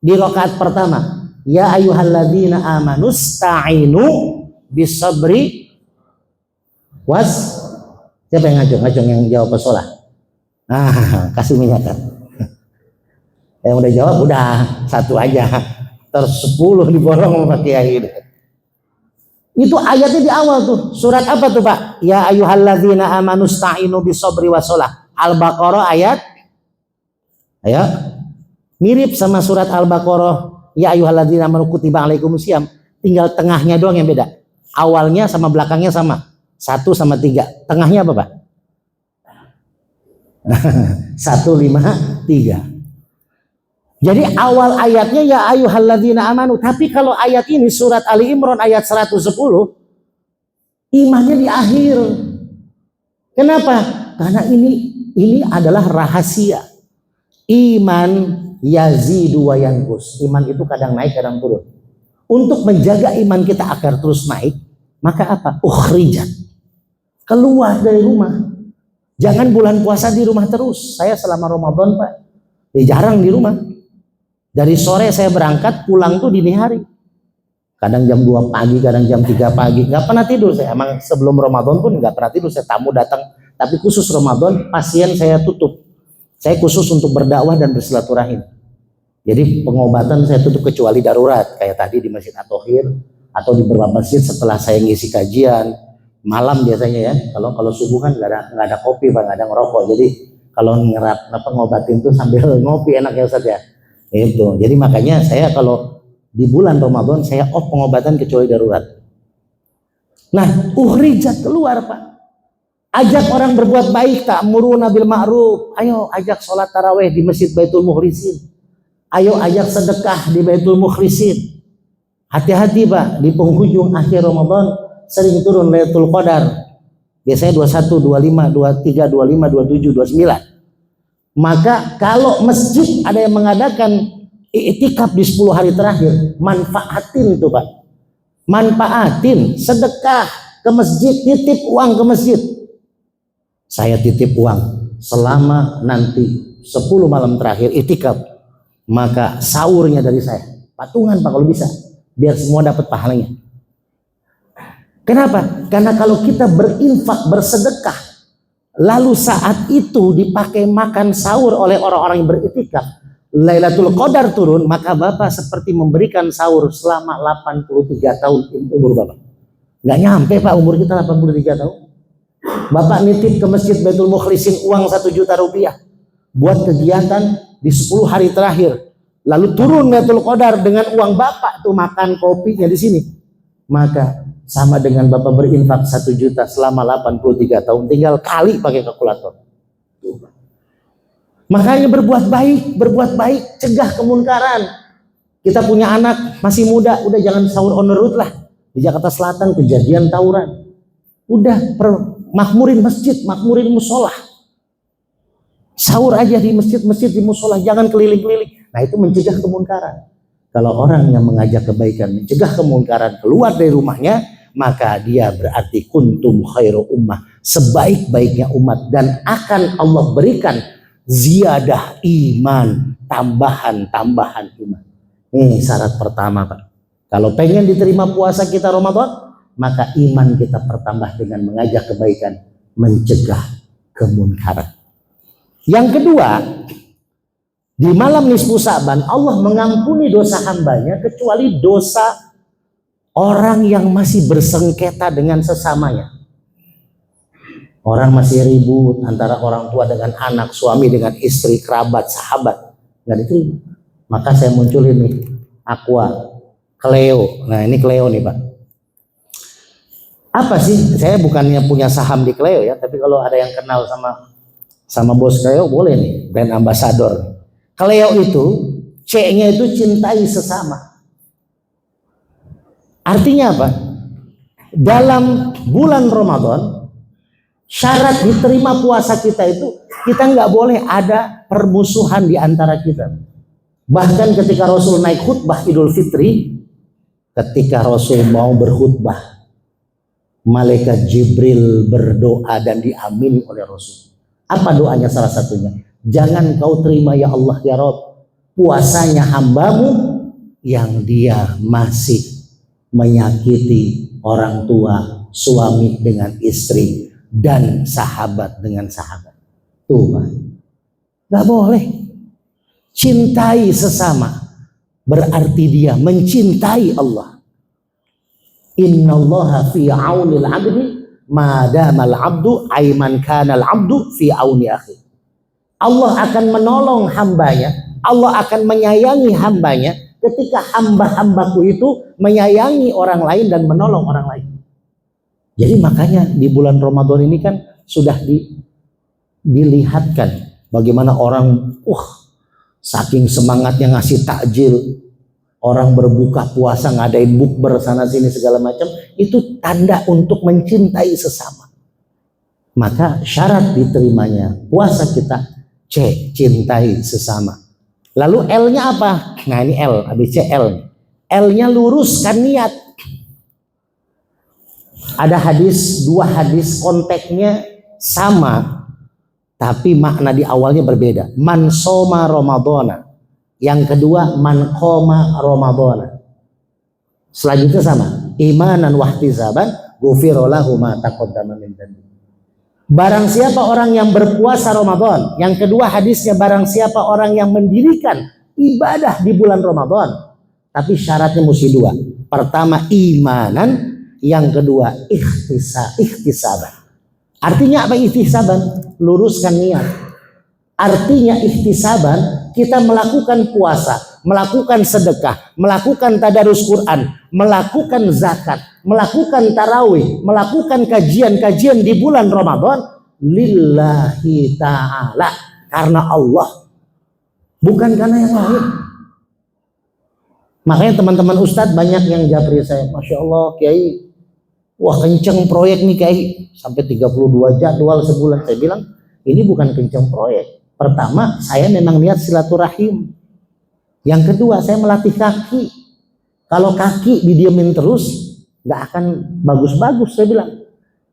di rakaat pertama, ya ayyuhalladzina amanu sta'inu bisabri was. Siapa yang ngacung yang jawab pesolah? Kasih minyak kan. Yang udah jawab udah satu aja. Terus 10 diborong sama Pak Kiai. Itu ayatnya di awal tuh. Surat apa tuh Pak? Ya ayyuhalladzina amanu sta'inu bisabri wasolah. Al-Baqarah ayat. Ayo. Mirip sama surat Al-Baqarah. Ya ayyuhalladzina amanu kutiba alaikumusiyam. Tinggal tengahnya doang yang beda. Awalnya sama belakangnya sama. 1 sama 3. Tengahnya apa Pak? 153. Jadi awal ayatnya ya ayyuhalladzina amanu. Tapi kalau ayat ini surat Ali Imran ayat 110, imannya di akhir. Kenapa? Karena ini adalah rahasia. Iman yazidu wa yanqus. Iman itu kadang naik, kadang turun. Untuk menjaga iman kita agar terus naik, maka apa? Ukhrijat. Keluar dari rumah. Jangan bulan puasa di rumah terus. Saya selama Ramadan Pak, jarang di rumah. Dari sore saya berangkat, pulang tuh dini hari. Kadang jam 2 pagi, kadang jam 3 pagi. Nggak pernah tidur saya. Emang sebelum Ramadan pun nggak pernah tidur. Saya tamu datang. Tapi khusus Ramadan, pasien saya tutup. Saya khusus untuk berdakwah dan bersilaturahim. Jadi pengobatan saya tutup kecuali darurat. Kayak tadi di Masjid At-Thohir. Atau di beberapa masjid setelah saya ngisi kajian. Malam biasanya ya. Kalau subuh kan nggak ada kopi, Pak, nggak ada ngerokok. Jadi kalau ngobatin tuh sambil ngopi enak ya Ustaz ya. Itu. Jadi makanya saya kalau di bulan Ramadan saya off pengobatan kecuali darurat. Nah, ukhrijat keluar Pak. Ajak orang berbuat baik, ta'muruna bil ma'ruf. Ayo ajak sholat tarawih di Masjid Baitul Mukhlisin. Ayo ajak sedekah di Baitul Mukhlisin. Hati-hati Pak, di penghujung akhir Ramadan sering turun Lailatul Qadar. Biasanya 21, 25, 23, 25, 27, 29. Maka kalau masjid ada yang mengadakan i'tikaf di 10 hari terakhir, manfaatin itu Pak. Manfaatin, sedekah ke masjid, titip uang ke masjid. Saya titip uang selama nanti 10 malam terakhir i'tikaf. Maka sahurnya dari saya. Patungan Pak kalau bisa, biar semua dapat pahalanya. Kenapa? Karena kalau kita berinfak, bersedekah, lalu saat itu dipakai makan sahur oleh orang-orang yang beriktikaf, Lailatul Qadar turun, maka Bapak seperti memberikan sahur selama 83 tahun umur Bapak. Nggak nyampe Pak umur kita 83 tahun. Bapak nitip ke Masjid Baitul Mukhlisin uang 1 juta rupiah buat kegiatan di 10 hari terakhir. Lalu turun Lailatul Qadar dengan uang Bapak tuh makan kopinya di sini. Maka sama dengan Bapak berinfak 1 juta selama 83 tahun, tinggal kali pakai kalkulator. Makanya berbuat baik, cegah kemunkaran. Kita punya anak masih muda, udah jangan sahur on the road lah. Di Jakarta Selatan kejadian tawuran. Udah makmurin masjid, makmurin musola. Sahur aja di masjid di musola, jangan keliling-keliling. Nah itu mencegah kemunkaran. Kalau orang yang mengajak kebaikan, mencegah kemunkaran, keluar dari rumahnya, maka dia berarti kuntum khairu ummah, sebaik-baiknya umat, dan akan Allah berikan ziyadah iman, tambahan iman. Ini syarat pertama Pak. Kalau pengen diterima puasa kita Ramadan, maka iman kita pertambah dengan mengajak kebaikan, mencegah kemunkaran. Yang kedua, Di malam nisfu Sa'ban Allah mengampuni dosa hambanya kecuali dosa orang yang masih bersengketa dengan sesamanya. Orang masih ribut antara orang tua dengan anak, suami dengan istri, kerabat, sahabat, nggak diterima. Maka saya muncul ini Aqua, Cleo. Nah ini Cleo nih Pak. Apa sih? Saya bukannya punya saham di Cleo ya, tapi kalau ada yang kenal sama bos Cleo boleh nih, brand ambassador. Cleo itu C-nya itu cintai sesama. Artinya apa? Dalam bulan Ramadan syarat diterima puasa kita itu kita nggak boleh ada permusuhan di antara kita. Bahkan ketika Rasul naik khutbah Idul Fitri, ketika Rasul mau berkhutbah, malaikat Jibril berdoa dan diamini oleh Rasul. Apa doanya salah satunya? Jangan kau terima ya Allah ya Rabb puasanya hambamu yang dia masih menyakiti orang tua, suami dengan istri, dan sahabat dengan sahabat. Tuh Pak, gak boleh. Cintai sesama berarti dia mencintai Allah. Innallaha fi aunil abdi madamal abdu aiman kanal abdu fi auni akhi. Allah akan menolong hambanya, Allah akan menyayangi hambanya ketika hamba-hambaku itu menyayangi orang lain dan menolong orang lain. Jadi makanya di bulan Ramadan ini kan sudah dilihatkan bagaimana orang saking semangatnya ngasih takjil, orang berbuka puasa ngadain bukber sana sini segala macam, itu tanda untuk mencintai sesama. Maka syarat diterimanya puasa kita C, cintai sesama. Lalu L-nya apa? Nah ini L, ABC L. L-nya luruskan niat. Ada hadis, dua hadis konteksnya sama, tapi makna di awalnya berbeda. Man soma Ramadana. Yang kedua man qoma Ramadana. Selanjutnya sama. Imanan wahtisaban ghufira lahu ma taqaddama min dhanbi. Barang siapa orang yang berpuasa Ramadan. Yang kedua hadisnya barang siapa orang yang mendirikan ibadah di bulan Ramadan. Tapi syaratnya mesti dua. Pertama imanan, yang kedua ikhtisaban. Artinya apa ikhtisaban? Luruskan niat. Artinya ikhtisaban kita melakukan puasa, melakukan sedekah, melakukan tadarus Quran, melakukan zakat, melakukan tarawih, melakukan kajian-kajian di bulan Ramadan lillahi ta'ala, karena Allah, bukan karena yang lain. Makanya teman-teman Ustadz banyak yang japri saya, Masya Allah Kiai, wah kenceng proyek nih Kiai, sampai 32 jadwal sebulan. Saya bilang ini bukan kenceng proyek. Pertama, saya memang niat silaturahim. Yang kedua, saya melatih kaki. Kalau kaki didiemin terus, nggak akan bagus-bagus. Saya bilang.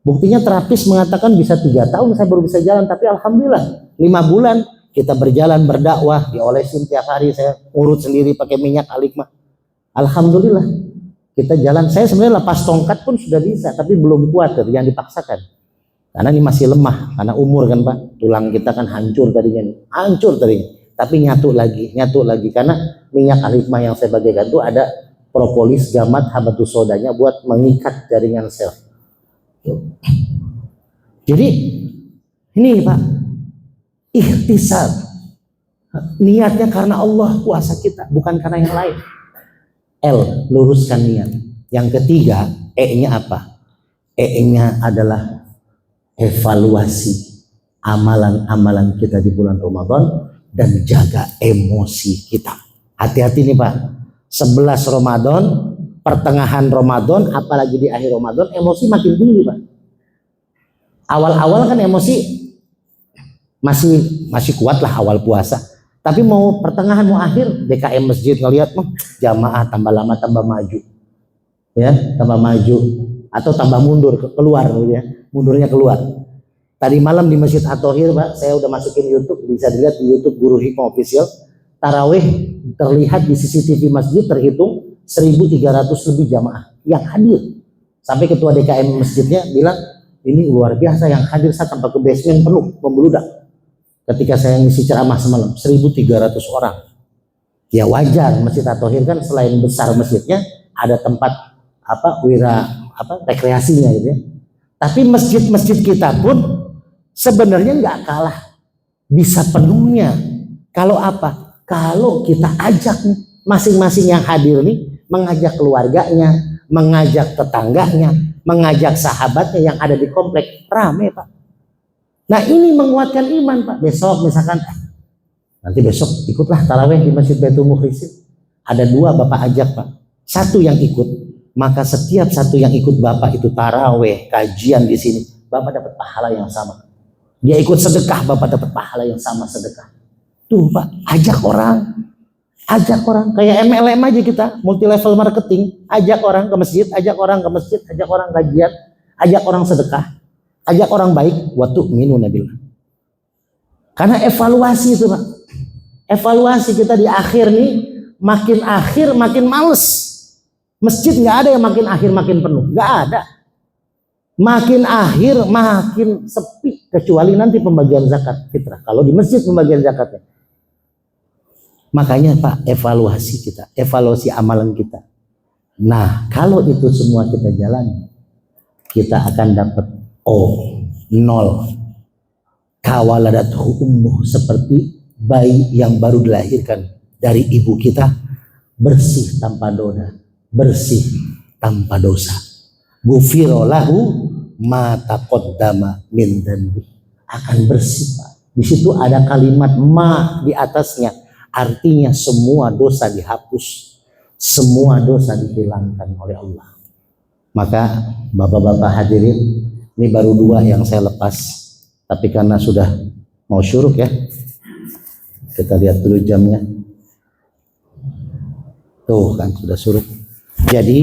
Buktinya terapis mengatakan bisa 3 tahun saya baru bisa jalan. Tapi alhamdulillah, 5 bulan kita berjalan berdakwah, diolesin tiap hari. Saya urut sendiri pakai minyak alikma. Alhamdulillah, kita jalan. Saya sebenarnya lepas tongkat pun sudah bisa, tapi belum kuat, yang dipaksakan. Karena ini masih lemah, karena umur kan Pak, tulang kita kan hancur tadinya, tapi nyatu lagi, karena minyak alikma yang saya bagikan itu ada propolis, gamat, habatus sodanya buat mengikat jaringan sel. Jadi ini Pak, ikhtisab, niatnya karena Allah puasa kita, bukan karena yang lain. L, luruskan niat. Yang ketiga, E-nya apa? E-nya adalah evaluasi amalan-amalan kita di bulan Ramadan dan jaga emosi kita. Hati-hati nih Pak, 11 Ramadan, pertengahan Ramadan, apalagi di akhir Ramadan, emosi makin tinggi Pak. Awal-awal kan emosi masih kuat lah awal puasa, tapi mau pertengahan mau akhir, DKM masjid ngelihat jamaah tambah lama tambah maju, ya tambah maju atau tambah mundur keluar ya. Mundurnya keluar. Tadi malam di Masjid At-Thohir Pak, saya udah masukin YouTube, bisa dilihat di YouTube Guru Hikmah Official. Tarawih terlihat di CCTV masjid terhitung 1.300 lebih jamaah yang hadir. Sampai ketua DKM masjidnya bilang ini luar biasa yang hadir, saya tanpa ke basement penuh membludak. ketika saya ngisi ceramah semalam 1.300 orang. Ya wajar, Masjid At-Thohir kan selain besar masjidnya ada tempat rekreasinya gitu ya. Tapi masjid-masjid kita pun sebenarnya nggak kalah bisa penuhnya. Kalau apa? Kalau kita ajak nih, masing-masing yang hadir nih mengajak keluarganya, mengajak tetangganya, mengajak sahabatnya yang ada di komplek, rame Pak. Nah ini menguatkan iman Pak. Besok misalkan, nanti besok ikutlah taraweh di Masjid Baitul Mukhlisin. Ada 2 Bapak ajak Pak. 1 yang ikut, maka setiap 1 yang ikut Bapak itu taraweh, kajian di sini, Bapak dapat pahala yang sama. Dia ikut sedekah, Bapak dapat pahala yang sama sedekah. Tuh Pak, ajak orang. Ajak orang, kayak MLM aja kita, multi level marketing. Ajak orang ke masjid, ajak orang ke masjid, ajak orang kajian, ajak orang sedekah, ajak orang baik, wa tu'minuna billah. Karena evaluasi itu Pak. Evaluasi kita di akhir nih, makin akhir makin males. Masjid nggak ada yang makin akhir makin penuh, nggak ada. Makin akhir makin sepi, kecuali nanti pembagian zakat fitrah. Kalau di masjid pembagian zakatnya. Makanya Pak, evaluasi kita, evaluasi amalan kita. Nah, kalau itu semua kita jalani, kita akan dapat nol. Kawaladathu ummuh, seperti bayi yang baru dilahirkan dari ibu kita, bersih tanpa noda, bersih tanpa dosa. Ghufira lahu ma taqaddama min dzanbi, akan bersih Pak. Di situ ada kalimat ma di atasnya. Artinya semua dosa dihapus, semua dosa dihilangkan oleh Allah. Maka bapak-bapak hadirin, ini baru 2 yang saya lepas, tapi karena sudah mau syuruk ya, kita lihat dulu jamnya. Tuh kan sudah syuruk. Jadi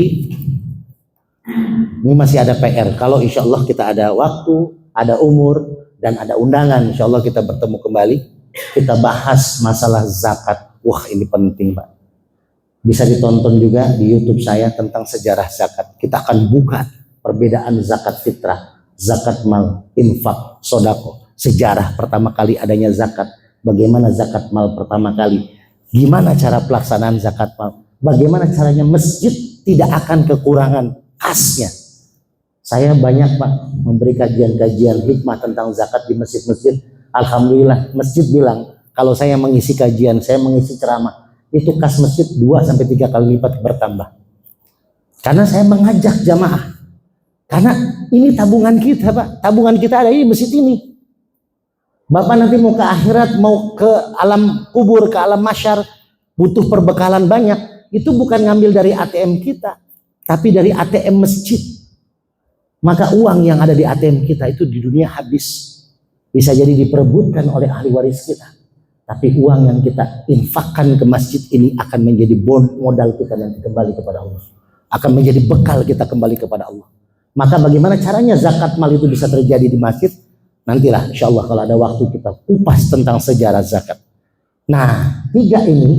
ini masih ada PR. Kalau insya Allah kita ada waktu, ada umur, dan ada undangan, insya Allah kita bertemu kembali. Kita bahas masalah zakat. Wah ini penting Pak. Bisa ditonton juga di YouTube saya tentang sejarah zakat. Kita akan buka perbedaan zakat fitrah, zakat mal, infak, sodako. Sejarah pertama kali adanya zakat. Bagaimana zakat mal pertama kali. Gimana cara pelaksanaan zakat mal. Bagaimana caranya masjid tidak akan kekurangan kasnya. Saya banyak Pak memberi kajian-kajian hikmah tentang zakat di masjid-masjid. Alhamdulillah masjid bilang kalau saya mengisi kajian, saya mengisi ceramah, itu kas masjid 2-3 kali lipat bertambah. Karena saya mengajak jamaah. Karena ini tabungan kita Pak, tabungan kita ada di masjid ini. Bapak nanti mau ke akhirat, mau ke alam kubur, ke alam mahsyar, butuh perbekalan banyak. Itu bukan ngambil dari ATM kita, tapi dari ATM masjid. Maka uang yang ada di ATM kita itu di dunia habis. Bisa jadi diperebutkan oleh ahli waris kita. Tapi uang yang kita infakkan ke masjid ini akan menjadi modal kita nanti kembali kepada Allah. Akan menjadi bekal kita kembali kepada Allah. Maka bagaimana caranya zakat mal itu bisa terjadi di masjid? Nantilah insya Allah kalau ada waktu kita kupas tentang sejarah zakat. Nah 3 ini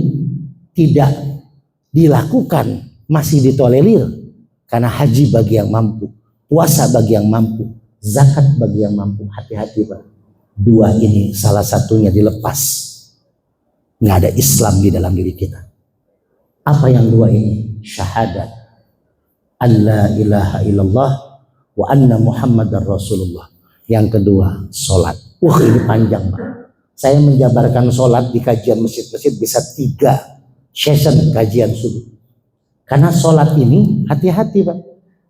tidak dilakukan, masih ditolerir. Karena haji bagi yang mampu, puasa bagi yang mampu, zakat bagi yang mampu. Hati-hati Pak. 2 ini salah satunya dilepas, nggak ada Islam di dalam diri kita. Apa yang 2 ini? Syahadat alla ilaha illallah wa anna muhammadar rasulullah. Yang kedua sholat. Ini panjang Pak. Saya menjabarkan sholat di kajian masjid-masjid bisa 3 session kajian subuh. Karena sholat ini hati-hati Pak.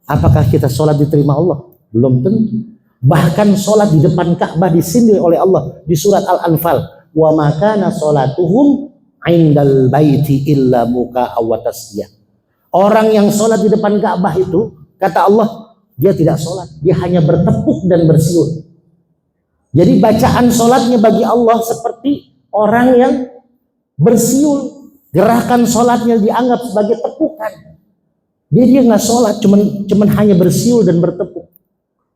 Apakah kita sholat diterima Allah? Belum tentu. Bahkan sholat di depan Ka'bah disindir oleh Allah di surat Al-Anfal. Wa makana sholatuhum indal baiti illa muka'a wa tasbiyah. Orang yang sholat di depan Ka'bah itu, kata Allah, dia tidak sholat, dia hanya bertepuk dan bersiul. Jadi bacaan sholatnya bagi Allah seperti orang yang bersiul. Gerakan sholatnya dianggap sebagai tepukan. Dia nggak sholat, cuman hanya bersiul dan bertepuk.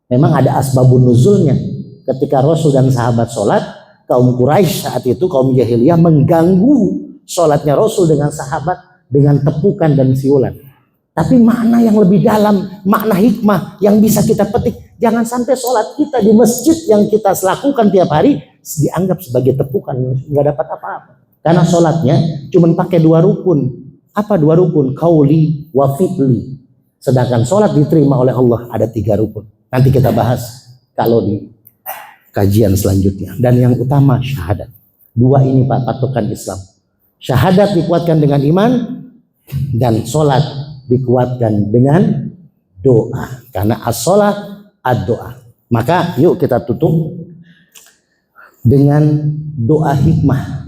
Memang ada asbabun nuzulnya. Ketika Rasul dan sahabat sholat, kaum Quraisy saat itu, kaum jahiliyah mengganggu sholatnya Rasul dengan sahabat dengan tepukan dan siulan. Tapi makna yang lebih dalam, makna hikmah yang bisa kita petik. Jangan sampai sholat kita di masjid yang kita lakukan tiap hari dianggap sebagai tepukan, nggak dapat apa-apa. Karena sholatnya cuma pakai 2 rukun. Apa 2 rukun? Qauli wa fi'li. Sedangkan sholat diterima oleh Allah ada 3 rukun. Nanti kita bahas kalau di kajian selanjutnya. Dan yang utama syahadat. 2 ini Pak patokan Islam. Syahadat dikuatkan dengan iman dan sholat dikuatkan dengan doa. Karena as-sholat ad-doa. Maka yuk kita tutup dengan doa hikmah.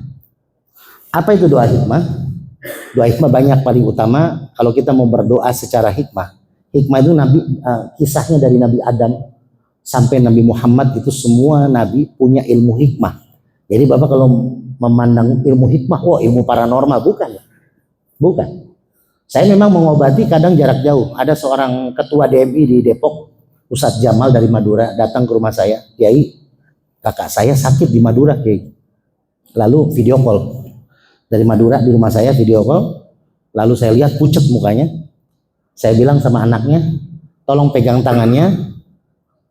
Apa itu doa hikmah? Doa hikmah banyak, paling utama kalau kita mau berdoa secara hikmah. Hikmah itu kisahnya dari Nabi Adam sampai Nabi Muhammad, itu semua Nabi punya ilmu hikmah. Jadi Bapak kalau memandang ilmu hikmah, ilmu paranormal, bukan. Saya memang mengobati kadang jarak jauh. Ada seorang ketua DMI di Depok, Ustadz Jamal dari Madura, datang ke rumah saya. Kiai, kakak saya sakit di Madura, Kiai. Lalu video call dari Madura di rumah saya, video call. Lalu saya lihat pucet mukanya. Saya bilang sama anaknya, tolong pegang tangannya,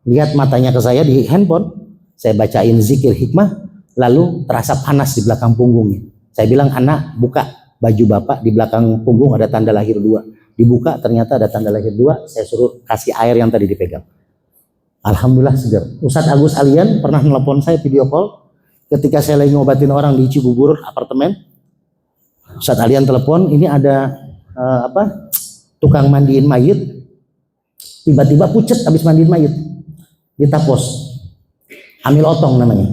lihat matanya ke saya di handphone. Saya bacain zikir hikmah, lalu terasa panas di belakang punggungnya. Saya bilang, anak buka baju bapak, di belakang punggung ada tanda lahir 2. Dibuka, ternyata ada tanda lahir 2. Saya suruh kasih air yang tadi dipegang. Alhamdulillah segar. Ustadz Agus Alian pernah nelpon saya video call ketika saya lagi ngobatin orang di Cibubur apartemen. Ustadz Alian telepon, ini ada tukang mandiin mayit, tiba-tiba pucet habis mandiin mayit, ditapos, amil otong namanya,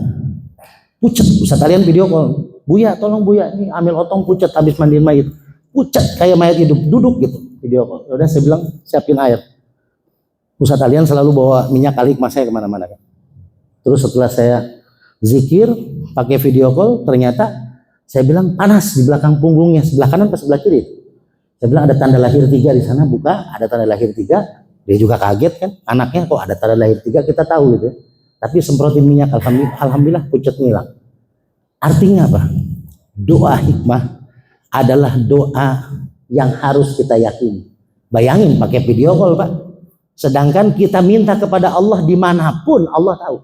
pucet. Ustadz Alian video call, Buya tolong Buya, ini amil otong pucet habis mandiin mayit, pucet kayak mayat hidup, duduk gitu, video call. Udah saya bilang siapin air. Ustadz Alian selalu bawa minyak alikma saya kemana-mana kan. Terus setelah saya zikir pakai video call, ternyata saya bilang panas di belakang punggungnya, sebelah kanan atau sebelah kiri. Saya bilang ada tanda lahir 3 di sana, buka, ada tanda lahir 3. Dia juga kaget kan, anaknya kok ada tanda lahir 3, kita tahu gitu. Tapi semprotin minyak, alhamdulillah pucetnya hilang. Artinya apa? Doa hikmah adalah doa yang harus kita yakini. Bayangin pakai video call Pak. Sedangkan kita minta kepada Allah dimanapun, Allah tahu.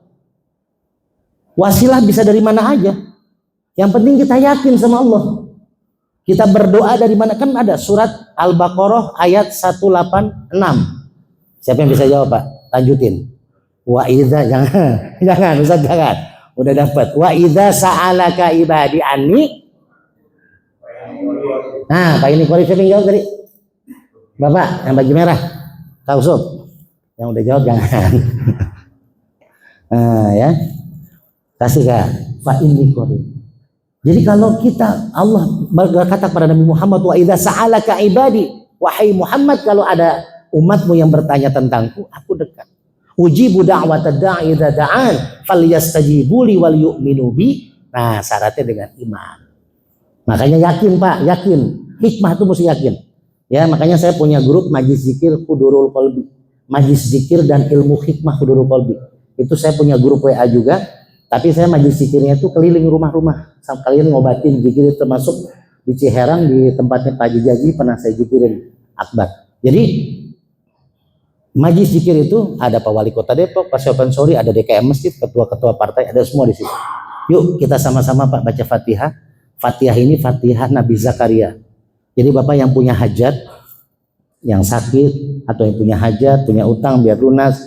Wasilah bisa dari mana aja. Yang penting kita yakin sama Allah. Kita berdoa dari mana, kan ada surat Al-Baqarah ayat 186. Siapa yang bisa jawab Pak? Lanjutin. Wa idza, jangan Ustaz, jangan. Udah dapat. Wa idza sa'alaka ibadi anni. Nah, Pak ini siapa yang jawab tadi? Bapak yang baju merah. Kak Usop. Yang udah jawab jangan. Nah, ya. Kasih Kak. Fa inni qarib. Jadi kalau kita, Allah berkata kepada Nabi Muhammad, wa idza sa'alaka ibadi, wahai Muhammad, kalau ada umatmu yang bertanya tentangku, aku dekat. Ujibu da'watad da'i idza da'an, falyastajibu li wal yu'minu bi. Nah, syaratnya dengan iman. Makanya yakin Pak, yakin. Hikmah itu mesti yakin. Ya, makanya saya punya grup Majlis Zikir Hudurul Qalbi. Majlis Zikir dan Ilmu Hikmah Hudurul Qalbi. Itu saya punya grup WA juga. Tapi saya majlis zikirnya itu keliling rumah-rumah. Kalian ngobatin zikir, termasuk di Ciherang di tempatnya Pak Haji pernah saya zikirin akbar. Jadi majlis zikir itu ada Pak Wali Kota Depok, Pak Sofyan Sori, ada DKM Masjid, ketua-ketua partai, ada semua di situ. Yuk kita sama-sama Pak baca Fatihah. Fatihah ini Fatihah Nabi Zakaria. Jadi Bapak yang punya hajat, yang sakit atau yang punya hajat, punya utang biar lunas,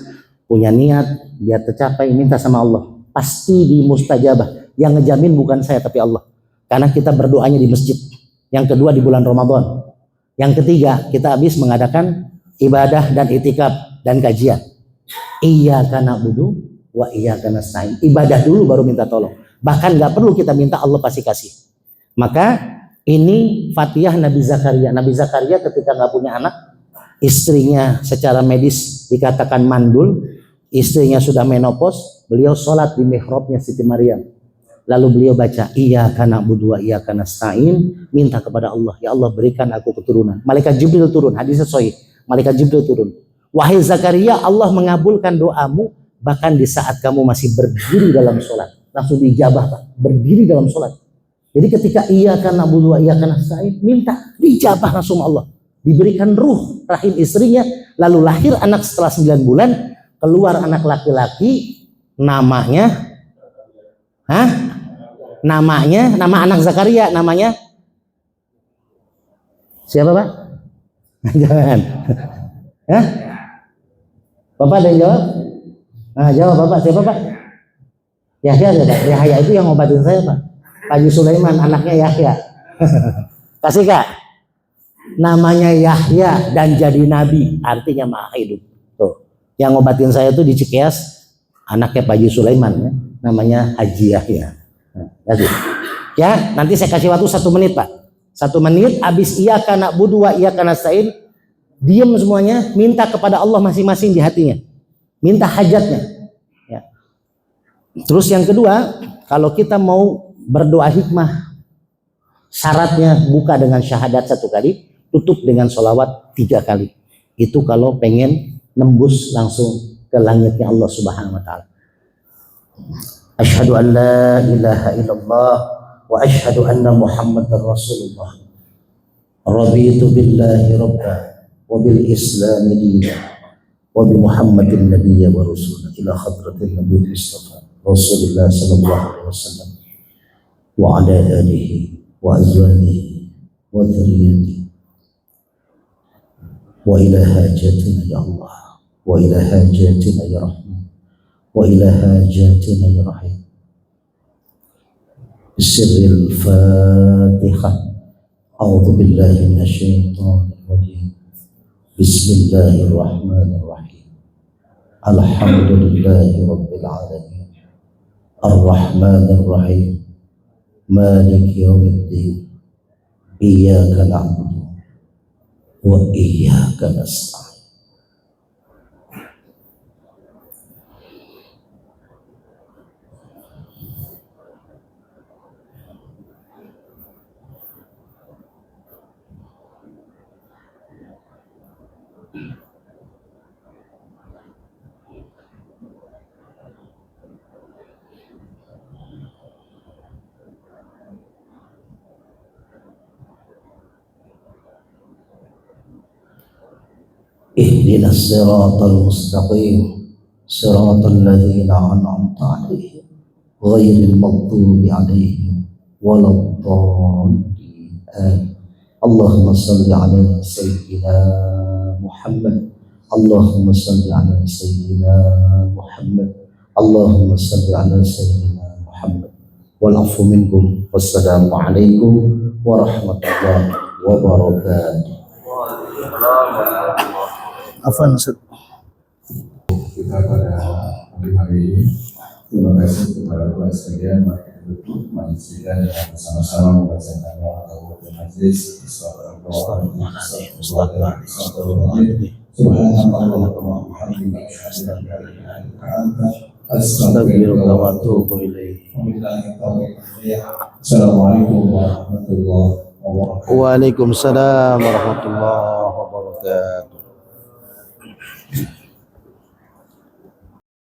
punya niat biar tercapai, minta sama Allah. Pasti dimustajabah. Yang ngejamin bukan saya tapi Allah. Karena kita berdoanya di masjid. Yang kedua di bulan Ramadan. Yang ketiga kita habis mengadakan ibadah dan itikaf dan kajian. Iyyaka na'budu wa iyyaka nasta'in. Ibadah dulu baru minta tolong. Bahkan nggak perlu kita minta, Allah pasti kasih. Maka ini Fatihah Nabi Zakaria. Nabi Zakaria ketika nggak punya anak, istrinya secara medis dikatakan mandul, istrinya sudah menopause, beliau sholat di mihrabnya Siti Maryam. Lalu beliau baca iyyaka na'budu wa iyyaka nasta'in, minta kepada Allah, ya Allah berikan aku keturunan. Malaikat Jibril turun, hadis sahih. Malaikat Jibril turun. Wahai Zakaria, Allah mengabulkan doamu bahkan di saat kamu masih berdiri dalam sholat. Langsung dijabah Pak, berdiri dalam sholat. Jadi ketika iyyaka na'budu wa iyyaka nasta'in, minta, dijabah langsung Allah. Diberikan ruh rahim istrinya, lalu lahir anak setelah 9 bulan, keluar anak laki-laki, namanya Hah? Namanya, nama anak Zakaria namanya siapa Pak? Jangan. Hah? Bapak ada yang jawab? Nah, jawab Bapak, siapa Pak? Yahya ya Pak. Yahya itu yang ngobatin saya Pak. Haji Sulaiman anaknya Yahya. Kasih Kak. Namanya Yahya dan jadi nabi, artinya maha hidup. Tuh. Yang ngobatin saya tuh di Cikeas anaknya Pak Haji Sulaiman ya. Namanya Haji Yahya. Nah, ya, nanti saya kasih waktu 1 menit Pak. 1 menit, habis iya kana budu wa iya kana sa'in. Diam semuanya, minta kepada Allah masing-masing di hatinya. Minta hajatnya. Ya. Terus yang kedua, kalau kita mau berdoa hikmah, syaratnya buka dengan syahadat 1 kali, tutup dengan sholawat 3 kali. Itu kalau pengen nembus langsung ke langitnya Allah Subhanahu wa Ta'ala. Asyhadu an la ilaha illallah wa asyhadu anna Muhammadar Rasulullah. Raditu billahi rabba wa bil islami dina wa bi Muhammadin nabiyya wa rasula ila hadratil nabiy Mustafa Rasulullah sallallahu alaihi wasallam wa ala alihi wa azwajihi wa dzurriyyatihi wa ila hajatina ya Allah wa ila hajatina ya Rahman wa ila hajatina ya Rahim. Bismillahil Fatihah. A'udzu billahi minasyaitonir rajim. Bismillahirrahmanirrahim. Alhamdulillahi rabbil alamin. Arrahmanir rahim. Maliki yaumiddin. Iyyaka na'budu wa iyyaka nasta'in. اهدنا الصراط المستقيم صراط الذين أنعمت عليهم غير المغضوب عليهم ولا الضالين آمين. اللهم صل على سيدنا محمد. اللهم صل على سيدنا محمد. اللهم صل على سيدنا محمد. والعفو منكم والسلام عليكم ورحمة الله وبركاته. Afwan Ustaz.
Kita pada hari ini, terima kasih kepada Bapak sekalian, mari kita duduk menyaksikan dan bersama-sama membacakan doa Tahiyatul Majlis. Subhanallah wa bihamdihi asyhadu an la ilaha illa anta astaghfiruka wa atubu ilaik. Assalamualaikum warahmatullahi wabarakatuh.
Waalaikumsalam warahmatullahi wabarakatuh.